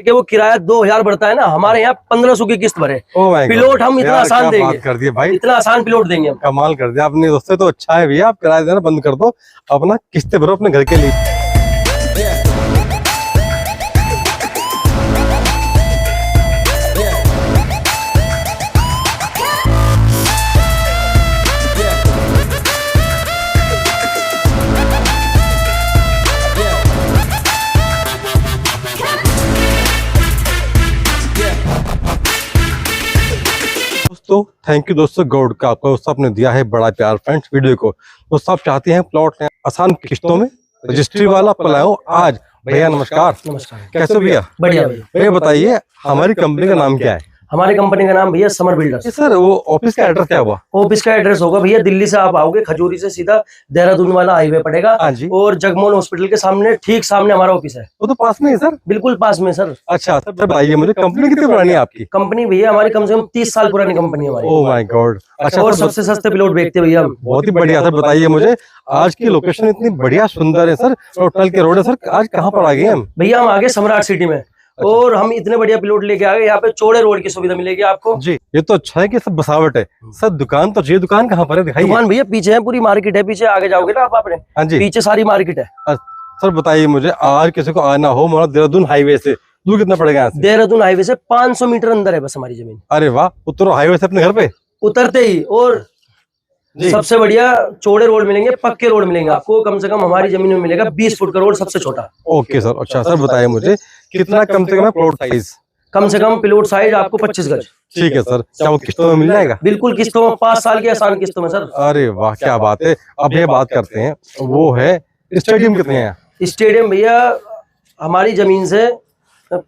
लेके वो किराया 2000 बढ़ता है ना, हमारे यहाँ 1500 की किस्त भरे। पिलोट हम इतना आसान देंगे, कर दिए भाई, इतना आसान पिलोट देंगे हम। कमाल कर दिया आपने दोस्तों। तो अच्छा है भैया, आप किराया देना बंद कर दो, अपना किस्तें भरो अपने घर के लिए। दोस्तों थैंक यू दोस्तों गॉड का, आपको दोस्तों आपने दिया है बड़ा प्यार फ्रेंड्स वीडियो को। दोस्तों आप चाहते हैं प्लॉट लें आसान किस्तों में, रजिस्ट्री वाला पलाओ आज। भैया नमस्कार। नमस्कार। कैसे भैया? बढ़िया भैया। भैया बताइए हमारी कंपनी का नाम क्या है? हमारी कंपनी का नाम भैया समर बिल्डर्स। सर वो ऑफिस का एड्रेस क्या हुआ? ऑफिस का एड्रेस होगा भैया, दिल्ली से आप आओगे खजूरी से सीधा देहरादून वाला हाईवे पड़ेगा। हाँ जी। और जगमोहन हॉस्पिटल के सामने, ठीक सामने हमारा ऑफिस है। वो तो पास में है सर। बिल्कुल पास में सर। अच्छा सर बताइए मुझे, कंपनी कितनी पुरानी है आपकी? कंपनी भैया हमारी कम से कम 30 साल पुरानी कंपनी है हमारी। Oh my God. अच्छा, और सबसे सस्ते पिलोट बेचते भैया हम। बहुत ही बढ़िया सर। बताइए मुझे, आज की लोकेशन इतनी बढ़िया सुंदर है सर, होटल के रोड है सर, आज कहाँ पर आ गए हम? भैया हम आगे सम्राट सिटी में। और हम इतने बढ़िया पिलोट लेके आ गए, यहाँ पे चौड़े रोड की सुविधा मिलेगी आपको जी। ये तो अच्छा है कि सब बसावट है सर। दुकान तो चाहिए, दुकान कहाँ पर है दिखाइए। दुकान भैया पीछे है, पूरी मार्केट है पीछे, आगे जाओगे ना आप अपने। हाँ जी। पीछे सारी मार्केट है। सर बताइए मुझे, आज किसी को आना हो मतलब देहरादून हाईवे से, दूर कितना पड़ेगा यहाँ से? देहरादून हाईवे से 500 मीटर अंदर है बस हमारी जमीन। अरे वाह, उतरो हाईवे से अपने घर पे उतरते ही। और सबसे बढ़िया चौड़े रोड मिलेंगे, पक्के रोड मिलेंगे आपको। कम से कम हमारी जमीन में मिलेगा 20 फुट का रोड, सबसे छोटा। Okay sir. अच्छा सर बताइए मुझे, कितना कम से कम प्लॉट साइज? कम से कम प्लॉट साइज आपको 25 गज। ठीक है सर। क्या वो किस्तों में मिल जाएगा? बिल्कुल किस्तों में, 5 साल की आसान किस्तों में सर। अरे वाह क्या बात है। अब ये बात करते हैं, वो है स्टेडियम कितने हैं? स्टेडियम भैया हमारी जमीन से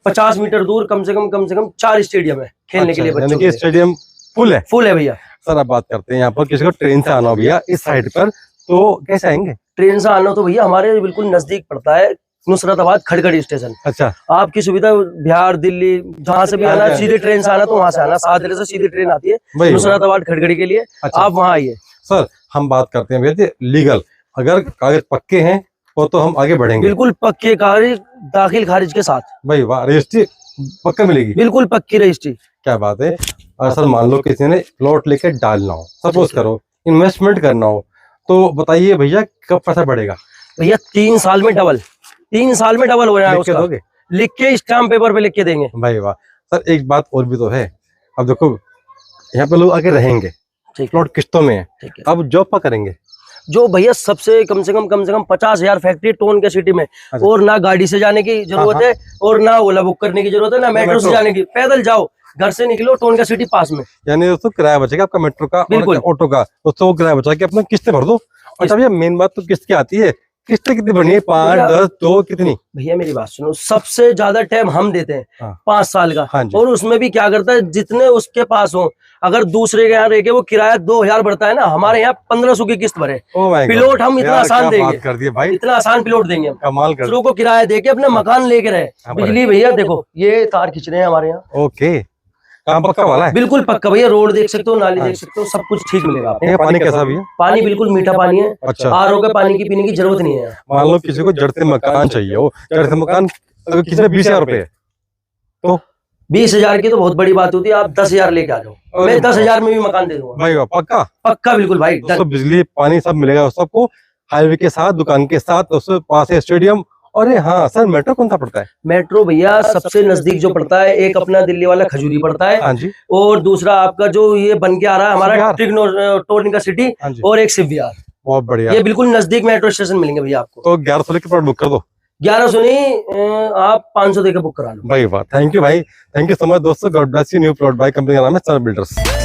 50 मीटर दूर कम से कम 4 स्टेडियम है खेलने के लिए बच्चों के। स्टेडियम फुल है? फुल है भैया। सर अब बात करते हैं, यहाँ पर किसी को ट्रेन से आना हो भैया इस साइड पर, तो कैसे आएंगे? ट्रेन से आना तो भैया हमारे बिल्कुल नजदीक पड़ता है, नुसरताबाद खड़गड़ी स्टेशन। अच्छा। आपकी सुविधा बिहार दिल्ली जहाँ से भी आना, सीधे ट्रेन से आना तो वहाँ से आना, सादरे से सीधी ट्रेन आती है नुसरताबाद खड़गड़ी के लिए। अच्छा। आप वहाँ आइए। सर हम बात करते हैं भैया लीगल, अगर कागज पक्के हैं तो हम आगे बढ़ेंगे। बिल्कुल पक्के कागज, दाखिल खारिज के साथ। भाई वाह, रजिस्ट्री पक्का मिलेगी? बिल्कुल पक्की रजिस्ट्री। क्या बात है। और सर मान लो किसी ने प्लॉट लेके डालना हो, सपोज करो इन्वेस्टमेंट करना हो, तो बताइए भैया कब पैसा बढ़ेगा? भैया 3 साल में डबल, 3 साल में डबल हो जाएगा उसका। लिख के स्टाम्प पेपर पे लिख के देंगे। भाई वाह। सर एक बात और भी तो है, अब देखो यहाँ पे लोग आगे रहेंगे, प्लॉट किस्तों में है, अब जॉब पर करेंगे जो भैया सबसे कम से कम 50,000 फैक्ट्री टोन के सिटी में। और ना गाड़ी से जाने की जरूरत है, और ना ओला बुक करने की जरूरत है, ना मेट्रो से जाने की। पैदल जाओ, घर से निकलो, टोन का सिटी पास में। यानी दोस्तों किराया बचेगा आपका मेट्रो का, बिल्कुल ऑटो का, दोस्तों वो किराया बचा के अपना किस्तें भर दो। अच्छा भैया मेन बात तो किस्त की आती है, किस्तें कितनी भरनी है? 5, 10, 2 कितनी? भैया मेरी बात सुनो, सबसे ज्यादा टाइम हम देते हैं 5 साल का। हाँ और उसमें भी क्या करता है, जितने उसके पास हो, अगर दूसरे के यहाँ रह के वो किराया 2000 बढ़ता है ना, हमारे यहाँ 1500 की किस्त भरे। पिलोट हम इतना आसान देंगे, कर दिए भाई, इतना आसान पिलोट देंगे। कमाल कर। को किराया देके अपने मकान लेके रहे। बिजली भैया देखो ये तार खींच रहे हैं हमारे यहाँ। ओके, काम पक्का वाला है? बिल्कुल पक्का भैया, रोड देख सकते हो, नाली देख सकते हो, सब कुछ ठीक मिलेगा आपको। पानी कैसा भैया? पानी बिल्कुल मीठा पानी है। अच्छा। आरओ के पानी की पीने की जरूरत नहीं है। मान लो किसी को जड़ से मकान चाहिए हो, जड़ से मकान किसी 20,000 रुपए तो 20,000 की तो बहुत बड़ी बात होती है, आप 10,000 लेके आ जाओ, मैं 10,000 में भी मकान दे दूंगा भाई। पक्का? पक्का बिल्कुल भाई। तो बिजली पानी सब मिलेगा सबको, हाईवे के साथ, दुकान के साथ, उसके पास है स्टेडियम। अरे हाँ सर, मेट्रो कौन सा पड़ता है? मेट्रो भैया सबसे नजदीक जो पड़ता है, एक अपना दिल्ली वाला खजूरी पड़ता है। हाँ जी। और दूसरा आपका जो ये बन के आ रहा है हमारा टोन का सिटी। और एक शिवविहार। बहुत बढ़िया। ये बिल्कुल नजदीक मेट्रो स्टेशन मिलेंगे भैया आपको। तो 1100 लेके प्लॉट बुक कर दो। 1100 नहीं, आप 500 देकर बुक करा लो। भाई वाह, थैंक यू भाई, थैंक यू सो मच दोस्तों। God bless you. New plot by company का नाम है समर बिल्डर्स।